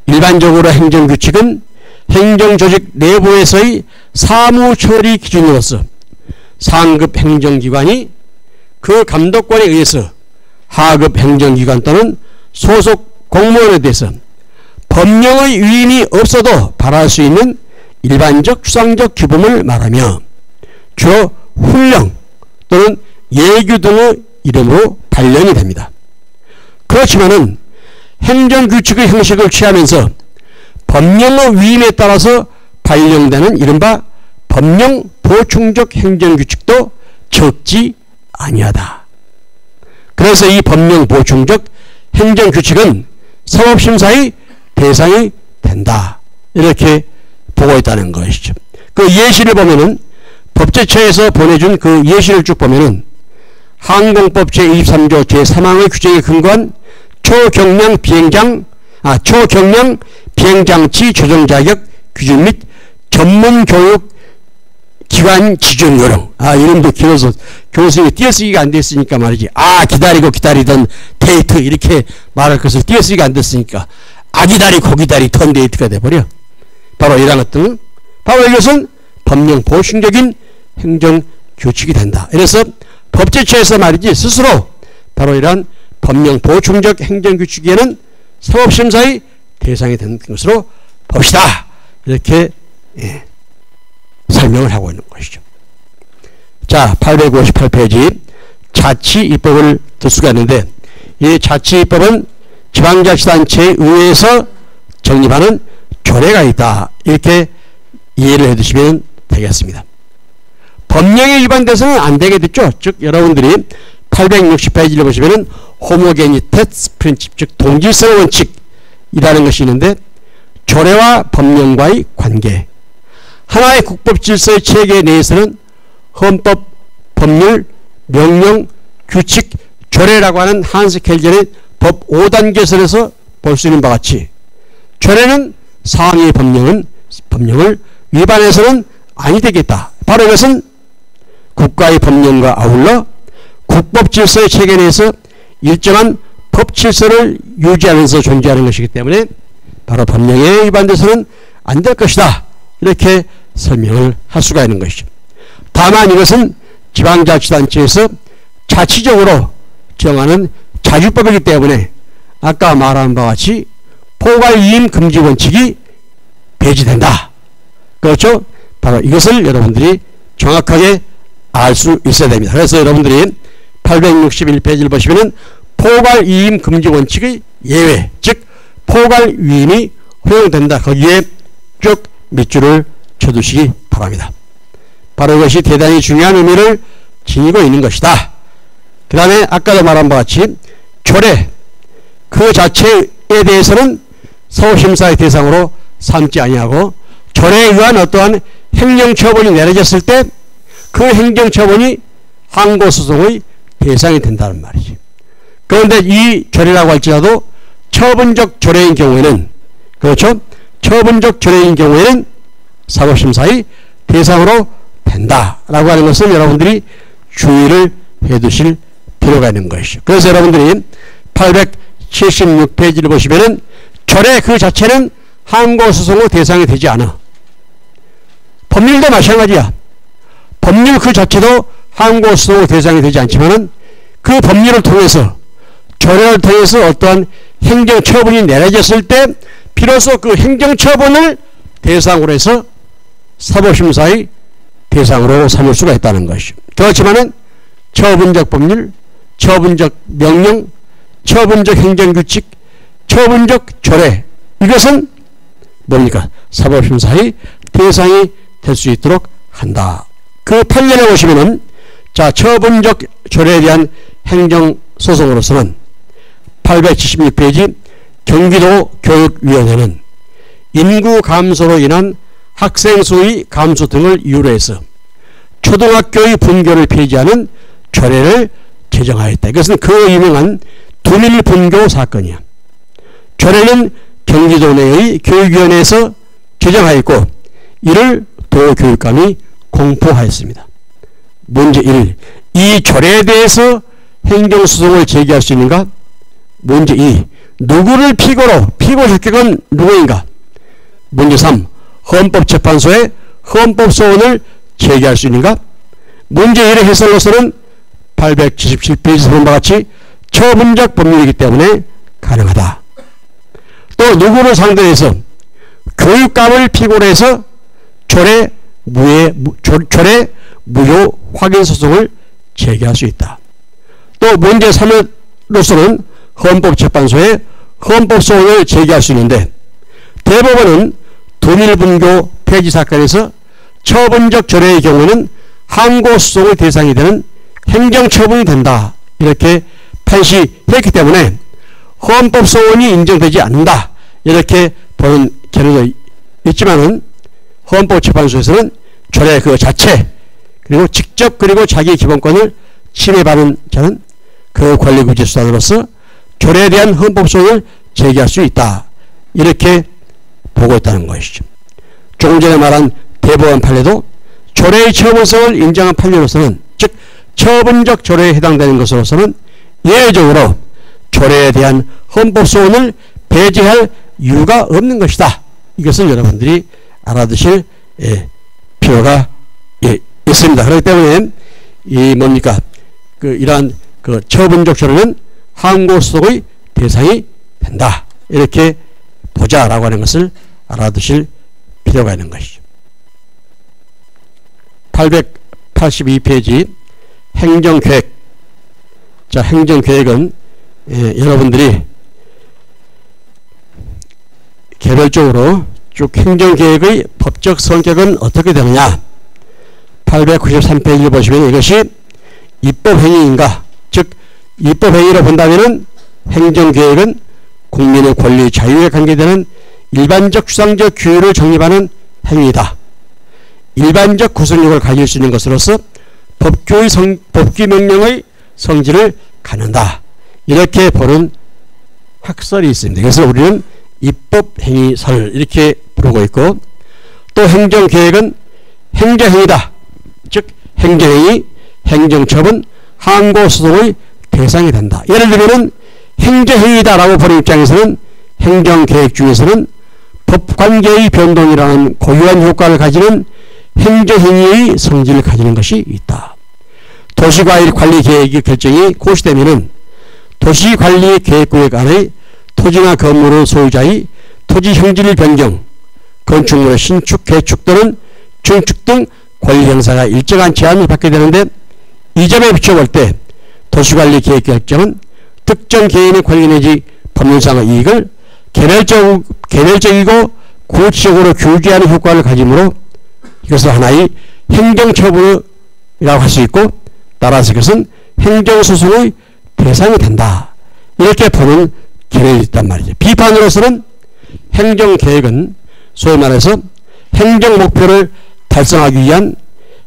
일반적으로 행정규칙은 행정조직 내부에서의 사무처리 기준으로서 상급 행정기관이 그 감독관에 의해서 하급 행정기관 또는 소속 공무원에 대해서 법령의 위임이 없어도 발할 수 있는 일반적 추상적 규범을 말하며 주로 훈령 또는 예규 등의 이름으로 발령이 됩니다. 그렇지만은 행정규칙의 형식을 취하면서 법령의 위임에 따라서 발령되는 이른바 법령 보충적 행정규칙도 적지 아니하다. 그래서 이 법령 보충적 행정규칙은 사법심사의 대상이 된다, 이렇게 보고 있다는 것이죠. 그 예시를 보면은 법제처에서 보내준 그 예시를 쭉 보면은 항공법 제23조 제3항의 규정에 근거한 초경량 비행장치 조정 자격 규정 및 전문 교육 기관 지정 요령. 이름도 길어서 교수님이 띄어쓰기가 안 됐으니까 말이지. 기다리고 기다리던 데이트 이렇게 말할 것을 띄어쓰기가 안 됐으니까 아기다리 고기다리 턴 데이트가 돼버려. 바로 이런 것들은 바로 이것은 법령 보충적인 행정규칙이 된다. 그래서 법제처에서 말이지 스스로 바로 이러한 법령 보충적 행정규칙에는 사법심사의 대상이 되는 것으로 봅시다, 이렇게 설명을 하고 있는 것이죠. 자 858페이지 자치입법을 들 수가 있는데, 이 자치입법은 지방자치단체에 의해서 정립하는 조례가 있다, 이렇게 이해를 해두시면 되겠습니다. 법령에 위반돼서는 안 되게 됐죠. 즉 여러분들이 860페이지를 보시면은 호모게니테스 프린칩, 즉 동질성 원칙이라는 것이 있는데, 조례와 법령과의 관계, 하나의 국법 질서의 체계 내에서는 헌법, 법률, 명령, 규칙, 조례라고 하는 한스 켈전의 법 5단계설에서 볼 수 있는 바와 같이 조례는 상위 법령을 위반해서는 아니 되겠다. 바로 이것은 국가의 법령과 아울러 국법 질서의 체계 내에서 일정한 법 질서를 유지하면서 존재하는 것이기 때문에 바로 법령에 위반돼서는 안 될 것이다, 이렇게 설명을 할 수가 있는 것이죠. 다만 이것은 지방자치단체에서 자치적으로 정하는 자주법이기 때문에 아까 말한 바와 같이 포괄이임 금지 원칙이 배제된다. 그렇죠? 바로 이것을 여러분들이 정확하게 알 수 있어야 됩니다. 그래서 여러분들이 861페이지를 보시면은 포괄이임 금지 원칙의 예외, 즉 포괄위임이 허용된다, 거기에 쭉 밑줄을 쳐두시기 바랍니다. 바로 이것이 대단히 중요한 의미를 지니고 있는 것이다. 그 다음에 아까도 말한 바와 같이 조례 그 자체에 대해서는 사법심사의 대상으로 삼지 아니하고 조례에 의한 어떠한 행정처분이 내려졌을 때 그 행정처분이 항고소송의 대상이 된다는 말이지. 그런데 이 조례라고 할지라도 처분적 조례인 경우에는, 그렇죠? 처분적 조례인 경우에는 사법심사의 대상으로 된다라고 하는 것을 여러분들이 주의를 해두실 필요가 있는 것이죠. 그래서 여러분들이 876페이지를 보시면은 조례 그 자체는 항고소송의 대상이 되지 않아. 법률도 마찬가지야. 법률 그 자체도 항고소송의 대상이 되지 않지만은 그 법률을 통해서 조례를 통해서 어떠한 행정처분이 내려졌을 때 비로소 그 행정처분을 대상으로 해서 사법심사의 대상으로 삼을 수가 있다는 것이죠. 그렇지만은 처분적 법률, 처분적 명령, 처분적 행정규칙, 처분적 조례, 이것은 뭡니까? 사법심사의 대상이 될 수 있도록 한다. 그 판례를 보시면은, 자, 처분적 조례에 대한 행정소송으로서는 876페이지 경기도 교육위원회는 인구 감소로 인한 학생 수의 감소 등을 이유로 해서 초등학교의 분교를 폐지하는 조례를 제정하였다. 이것은 그 유명한 두밀 분교 사건이야. 조례는 경기도 내의 교육위원회에서 제정하였고 이를 도교육감이 공포하였습니다. 문제 1. 이 조례에 대해서 행정소송을 제기할 수 있는가? 문제 2. 누구를 피고로, 피고 적격은 누구인가? 문제 3. 헌법재판소에 헌법소원을 제기할 수 있는가? 문제 1의 해설로서는 877페이지 서본 바와 같이 처분적 법률이기 때문에 가능하다. 또 누구를 상대로 해서 교육감을 피고로 해서 조례 무효 확인 소송을 제기할 수 있다. 또 문제 3로서는 헌법재판소에 헌법소원을 제기할 수 있는데 대법원은 두밀분교 폐지 사건에서 처분적 조례의 경우는 항고소송의 대상이 되는 행정처분이 된다. 이렇게 판시했기 때문에 헌법소원이 인정되지 않는다. 이렇게 보는 견해도 있지만은 헌법재판소에서는 조례 그 자체 그리고 직접 그리고 자기 기본권을 침해받은 자는 그 권리구제 수단으로서 조례에 대한 헌법소원을 제기할 수 있다. 이렇게 보고 있다는 것이죠. 조금 전에 말한 대법원 판례도 조례의 처분성을 인정한 판례로서는 즉 처분적 조례에 해당되는 것으로서는 예외적으로 조례에 대한 헌법소원을 배제할 이유가 없는 것이다. 이것을 여러분들이 알아두실 필요가 있습니다. 그렇기 때문에 이 뭡니까 이러한 처분적 조례는 항고소송의 대상이 된다. 이렇게 보자라고 하는 것을 알아두실 필요가 있는 것이죠. 882페이지 행정계획. 자, 행정계획은 여러분들이 개별적으로 쭉 행정계획의 법적 성격은 어떻게 되느냐. 893페이지를 보시면 이것이 입법행위인가. 즉 입법행위로 본다면 행정계획은 국민의 권리 자유에 관계되는 일반적 추상적 규율을 정립하는 행위이다. 일반적 구속력을 가질 수 있는 것으로서 법규 명령의 성질을 갖는다. 이렇게 보는 학설이 있습니다. 그래서 우리는 입법행위설 이렇게 부르고 있고 또 행정계획은 행정행위다. 즉 행정행위, 행정처분, 항고소송의 대상이 된다. 예를 들면 행정행위다라고 보는 입장에서는 행정계획 중에서는 법관계의 변동이라는 고유한 효과를 가지는 행정행위의 성질을 가지는 것이 있다. 도시관리계획의 결정이 고시되면 도시관리계획구역 안의 토지나 건물의 소유자의 토지 형질 변경, 건축물의 신축, 개축 또는 증축 등 권리 행사가 일정한 제한을 받게 되는데 이 점에 비춰볼 때 도시관리계획 결정은 특정 개인의 권리 내지 법률상의 이익을 개별적이고 구체적으로 규제하는 효과를 가지므로 이것을 하나의 행정처분이라고 할 수 있고 따라서 이것은 행정소송의 대상이 된다. 이렇게 보는 견해가 있단 말이죠. 비판으로서는 행정계획은 소위 말해서 행정목표를 달성하기 위한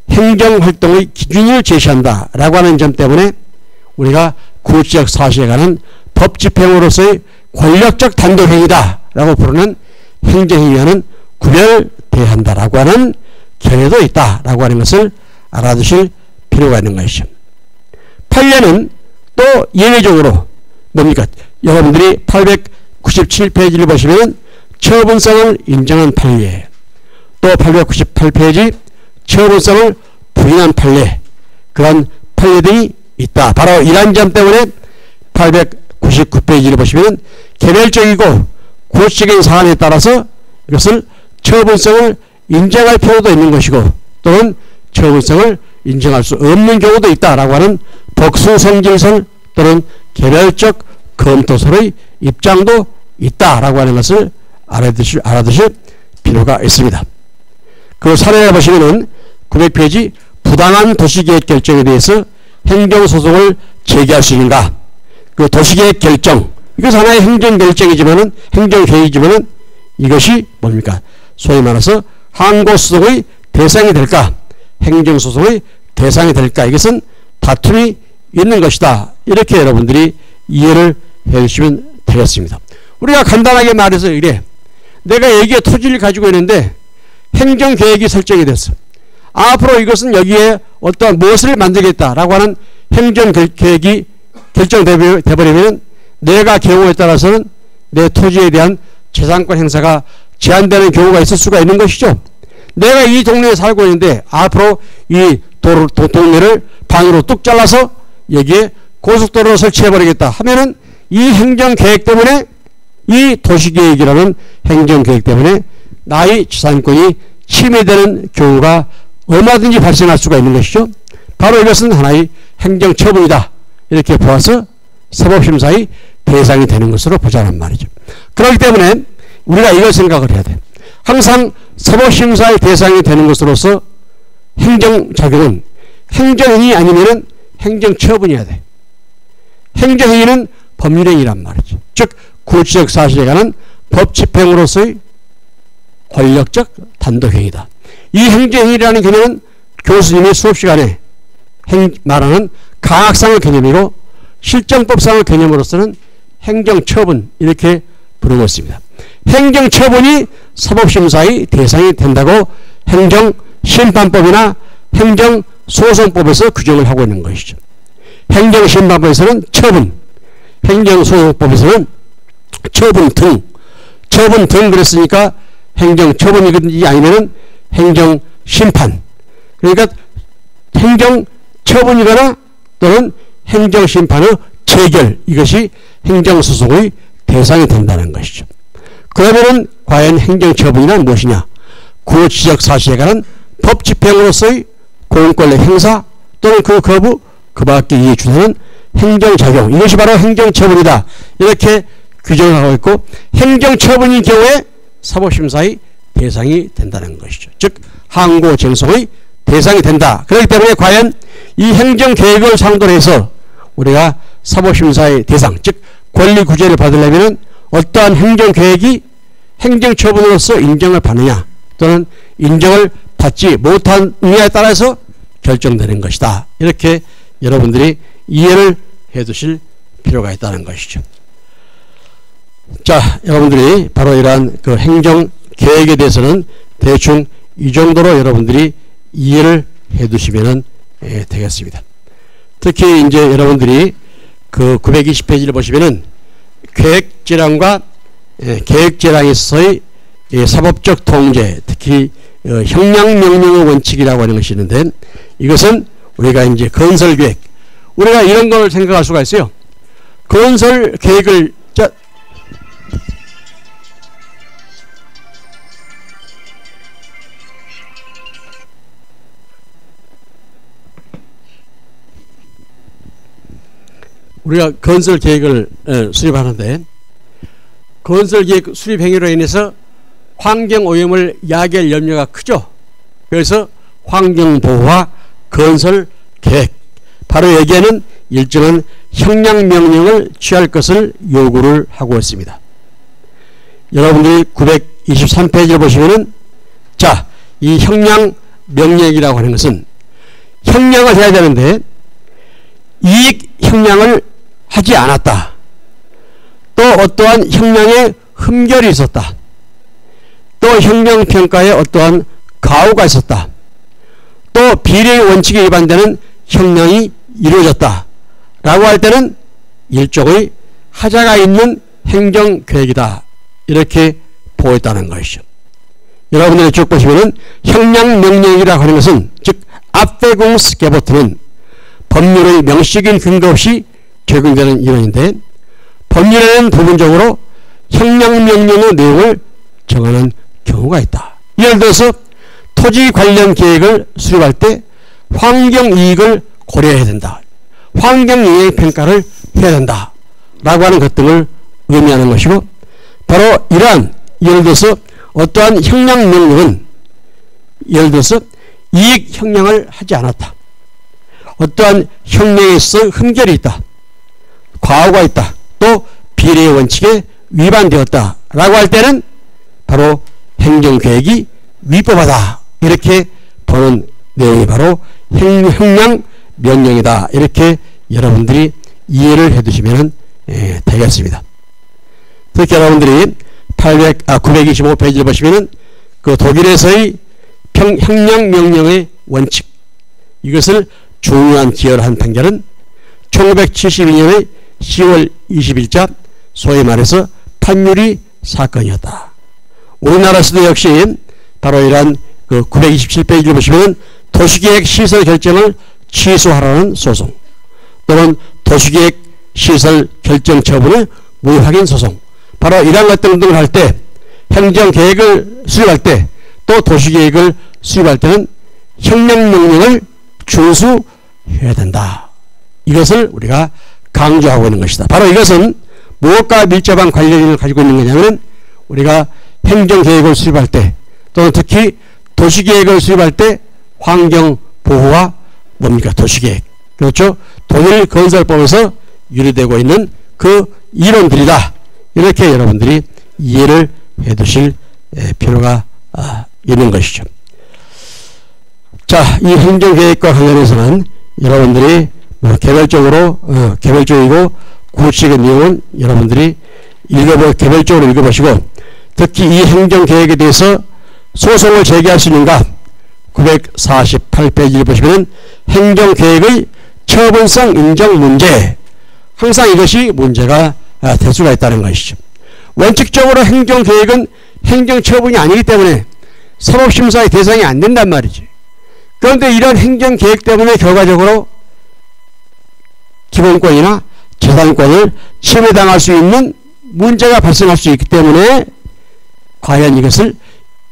행정활동의 기준을 제시한다 라고 하는 점 때문에 우리가 구체적 사실에 관한 법집행으로서의 권력적 단독행위다 라고 부르는 행정행위와는 구별돼야 라고 하는 견해도 있다 라고 하는 것을 알아두실 필요가 있는 것이죠. 판례는 또 예외적으로 뭡니까? 여러분들이 897페이지를 보시면 처분성을 인정한 판례, 또 898페이지 처분성을 부인한 판례, 그런 판례들이 있다. 바로 이러한 점 때문에 899페이지를 보시면 개별적이고 구체적인 사안에 따라서 이것을 처분성을 인정할 필요도 있는 것이고 또는 처분성을 인정할 수 없는 경우도 있다라고 하는 복수성질설 또는 개별적 검토설의 입장도 있다라고 하는 것을 알아두실 필요가 있습니다. 그 사례를 보시면은 900페이지 부당한 도시계획 결정에 대해서 행정소송을 제기할 수 있는가? 그 도시계획 결정, 이것은 하나의 행정결정이지만은, 행정계획이지만은 이것이 뭡니까? 소위 말해서 항고소송의 대상이 될까? 행정소송의 대상이 될까? 이것은 다툼이 있는 것이다. 이렇게 여러분들이 이해를 해주시면 되겠습니다. 우리가 간단하게 말해서 이래. 내가 여기에 토지를 가지고 있는데 행정계획이 설정이 됐어. 앞으로 이것은 여기에 어떤 무엇을 만들겠다라고 하는 행정계획이 결정되어버리면 내가 경우에 따라서는 내 토지에 대한 재산권 행사가 제한되는 경우가 있을 수가 있는 것이죠. 내가 이 동네에 살고 있는데 앞으로 이 동네를 반으로 뚝 잘라서 여기에 고속도로를 설치해버리겠다 하면은 이 행정계획 때문에, 이 도시계획이라는 행정계획 때문에 나의 재산권이 침해되는 경우가 얼마든지 발생할 수가 있는 것이죠. 바로 이것은 하나의 행정처분이다. 이렇게 보아서 사법심사의 대상이 되는 것으로 보자는 말이죠. 그렇기 때문에 우리가 이걸 생각을 해야 돼. 항상 사법심사의 대상이 되는 것으로서 행정작용은 행정행위 아니면은 행정처분이어야 돼. 행정행위는 법률행위란 말이죠. 즉 구체적 사실에 관한 법집행으로서의 권력적 단독행위다. 이 행정행위라는 개념은 교수님이 수업시간에 말하는 강학상의 개념이고 실정법상의 개념으로서는 행정처분 이렇게 부르고 있습니다. 행정처분이 사법심사의 대상이 된다고 행정심판법이나 행정소송법에서 규정을 하고 있는 것이죠. 행정심판법에서는 처분, 행정소송법에서는 처분 등 그랬으니까 행정처분이든지 아니면은 행정심판, 그러니까 행정처분이거나 또는 행정심판의 재결, 이것이 행정소송의 대상이 된다는 것이죠. 그러면은 과연 행정처분이란 무엇이냐? 구체적 사실에 관한 법집행으로서의 공권력 행사 또는 그 거부, 그 밖에 이에 준하는 행정작용, 이것이 바로 행정처분이다. 이렇게 규정을 하고 있고, 행정처분인 경우에 사법심사의 대상이 된다는 것이죠. 즉 항고쟁송의 대상이 된다. 그렇기 때문에 과연 이 행정계획을 상도로 해서 우리가 사법심사의 대상, 즉 권리구제를 받으려면 어떠한 행정계획이 행정처분으로서 인정을 받느냐 또는 인정을 받지 못하느냐에 따라서 결정되는 것이다. 이렇게 여러분들이 이해를 해두실 필요가 있다는 것이죠. 자, 여러분들이 바로 이러한 그 행정계획에 대해서는 대충 이 정도로 여러분들이 이해를 해두시면 되겠습니다. 특히 이제 여러분들이 그 920페이지를 보시면은 계획재량과 계획재량에서의 사법적 통제, 특히 형량명령의 원칙이라고 하는 것이 있는데, 이것은 우리가 이제 건설계획, 우리가 이런 걸 생각할 수가 있어요. 건설계획을 우리가 건설계획을 수립하는데, 건설계획 수립 행위로 인해서 환경오염을 야기할 염려가 크죠. 그래서 환경보호와 건설계획, 바로 여기에는 일정한 형량명령을 취할 것을 요구를 하고 있습니다. 여러분들이 923페이지를 보시면은, 자, 이 형량명령이라고 하는 것은 형량을 해야 되는데 이익 형량을 하지 않았다. 또 어떠한 형량에 흠결이 있었다. 또 형량평가에 어떠한 가오가 있었다. 또 비례의 원칙에 위반되는 형량이 이루어졌다. 라고 할 때는 일종의 하자가 있는 행정계획이다. 이렇게 보였다는 것이죠. 여러분들이 쭉 보시면은 형량명령이라고 하는 것은, 즉 압베공스게보트는 법률의 명시적인 근거 없이 적용되는 인원인데, 법률에는 부분적으로 형량명령의 내용을 정하는 경우가 있다. 예를 들어서 토지 관련 계획을 수립할 때 환경이익을 고려해야 된다. 환경이익 평가를 해야 된다. 라고 하는 것 등을 의미하는 것이고, 바로 이러한 예를 들어서 어떠한 형량명령은 예를 들어서 이익 형량을 하지 않았다. 어떠한 형량에 있어 흠결이 있다. 과오가 있다. 또 비례의 원칙에 위반되었다. 라고 할 때는 바로 행정계획이 위법하다. 이렇게 보는 내용이 바로 형량명령이다. 이렇게 여러분들이 이해를 해두시면 되겠습니다. 특히 여러분들이 925페이지를 보시면은 그 독일에서의 형량명령의 원칙, 이것을 중요한 기여한 판결은 1972년의 10월 20일자 소위 말해서 판유리 사건이었다. 우리나라에서도 역시 바로 이러한 그 927페이지를 보시면 도시계획 시설 결정을 취소하라는 소송, 또는 도시계획 시설 결정 처분의 무효확인 소송, 바로 이러한 것들 등을 할 때, 행정계획을 수립할 때, 또 도시계획을 수립할 때는 형량명령을 준수해야 된다. 이것을 우리가 강조하고 있는 것이다. 바로 이것은 무엇과 밀접한 관련을 가지고 있는 거냐면, 우리가 행정계획을 수립할 때, 또는 특히 도시계획을 수립할 때 환경보호와 뭡니까? 도시계획. 그렇죠? 독일 건설법에서 유래되고 있는 그 이론들이다. 이렇게 여러분들이 이해를 해 두실 필요가 있는 것이죠. 자, 이 행정계획과 관련해서는 여러분들이 개별적이고 구체적인 내용은 여러분들이 개별적으로 읽어보시고, 특히 이 행정계획에 대해서 소송을 제기할 수 있는가 948페이지를 보시면 행정계획의 처분성 인정 문제, 항상 이것이 문제가 될 수가 있다는 것이죠. 원칙적으로 행정계획은 행정처분이 아니기 때문에 사법심사의 대상이 안 된단 말이지. 그런데 이런 행정계획 때문에 결과적으로 기본권이나 재산권을 침해당할 수 있는 문제가 발생할 수 있기 때문에 과연 이것을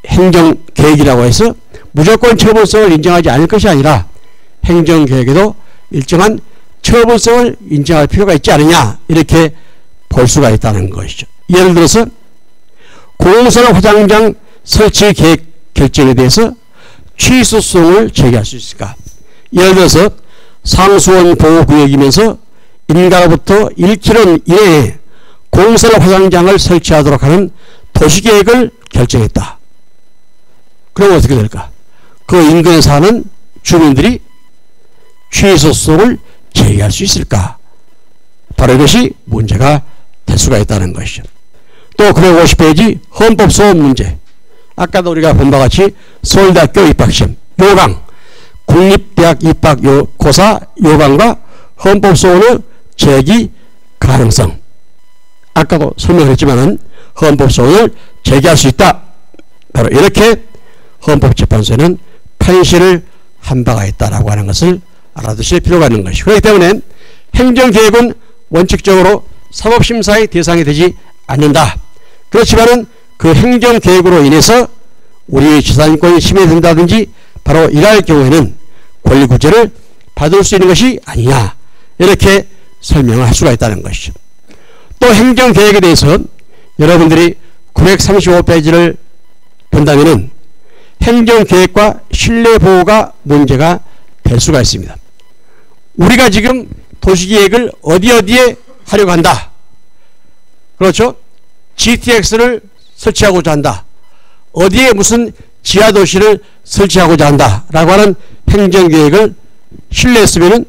행정계획이라고 해서 무조건 처분성을 인정하지 않을 것이 아니라 행정계획에도 일정한 처분성을 인정할 필요가 있지 않느냐, 이렇게 볼 수가 있다는 것이죠. 예를 들어서 공설 화장장 설치 계획 결정에 대해서 취소송을 제기할 수 있을까? 예를 들어서 상수원 보호구역이면서 인가로부터 1km 이내에 공설 화장장을 설치하도록 하는 도시계획을 결정했다. 그럼 어떻게 될까? 그 인근에 사는 주민들이 취소송을 제기할 수 있을까? 바로 이것이 문제가 될 수가 있다는 것이죠. 또 950페이지 헌법소원 문제. 아까도 우리가 본 바와 같이 서울대학교 입학시험, 요강, 국립대학 입학 고사 요강과 헌법소원의 제기 가능성. 아까도 설명을 했지만은 헌법소원을 제기할 수 있다. 바로 이렇게 헌법재판소에는 판시를 한 바가 있다라고 하는 것을 알아두실 필요가 있는 것이고, 그렇기 때문에 행정계획은 원칙적으로 사법심사의 대상이 되지 않는다. 그렇지만은 그 행정계획으로 인해서 우리의 재산권이 침해된다든지 바로 이러할 경우에는 권리구제를 받을 수 있는 것이 아니냐, 이렇게 설명을 할 수가 있다는 것이죠. 또 행정계획에 대해서 여러분들이 935페이지를 본다면은 행정계획과 신뢰보호가 문제가 될 수가 있습니다. 우리가 지금 도시계획을 어디에 하려고 한다. 그렇죠? GTX를 설치하고자 한다. 어디에 무슨 지하도시를 설치하고자 한다. 라고 하는 행정계획을 신뢰했으면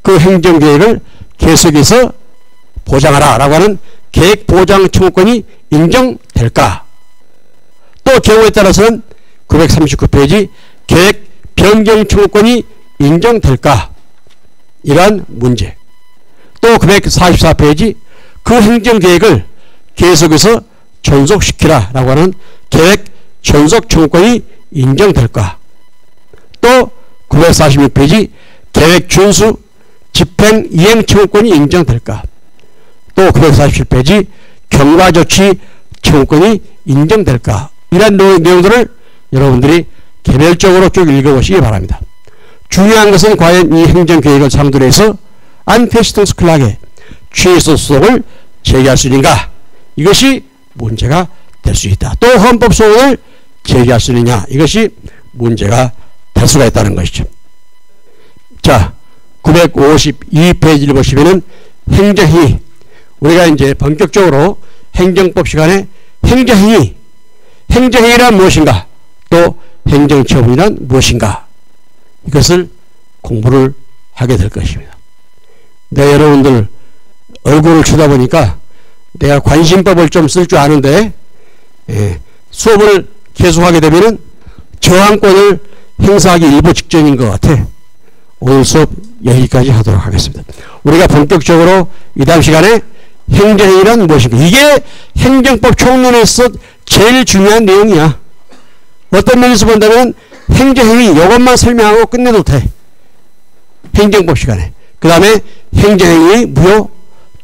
그 행정계획을 계속해서 보장하라. 라고 하는 계획보장 청구권이 인정될까? 또 경우에 따라서는 939페이지 계획 변경 청구권이 인정될까? 이러한 문제. 또 944페이지 그 행정계획을 계속해서 존속시키라 라고 하는 계획 존속 청구권이 인정될까? 또 946페이지 계획 준수, 집행 이행 청구권이 인정될까? 또 947페이지 경과조치 청구권이 인정될까? 이런 내용들을 여러분들이 개별적으로 쭉 읽어보시기 바랍니다. 중요한 것은 과연 이 행정계획을 상대로 해서 안페시턴스 클락에 취소 소송을 제기할 수 있는가? 이것이 문제가 될 수 있다. 또 헌법 소송을 제기할 수 있느냐? 이것이 문제가 될 수가 있다는 것이죠. 자, 952페이지를 보시면은 행정행위. 우리가 이제 본격적으로 행정법 시간에 행정행위란 무엇인가? 또 행정처분이란 무엇인가? 이것을 공부를 하게 될 것입니다. 네, 여러분들 얼굴을 쳐다보니까 내가 관심법을 좀 쓸 줄 아는데 수업을 계속하게 되면은 저항권을 행사하기 일보 직전인 것 같아. 오늘 수업 여기까지 하도록 하겠습니다. 우리가 본격적으로 이 다음 시간에 행정행위란 무엇인가? 이게 행정법 총론에서 제일 중요한 내용이야. 어떤 면에서 본다면 행정행위 이것만 설명하고 끝내도 돼. 행정법 시간에. 그 다음에 행정행위 무효,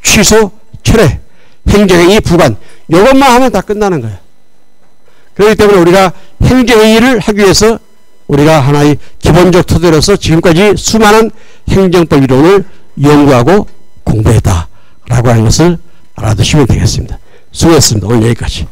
취소, 철회, 행정행위 부관 이것만 하면 다 끝나는 거야. 그렇기 때문에 우리가 행정행위를 하기 위해서 우리가 하나의 기본적 토대로서 지금까지 수많은 행정법 이론을 연구하고 공부했다라고 하는 것을 알아두시면 되겠습니다. 수고했습니다. 오늘 여기까지.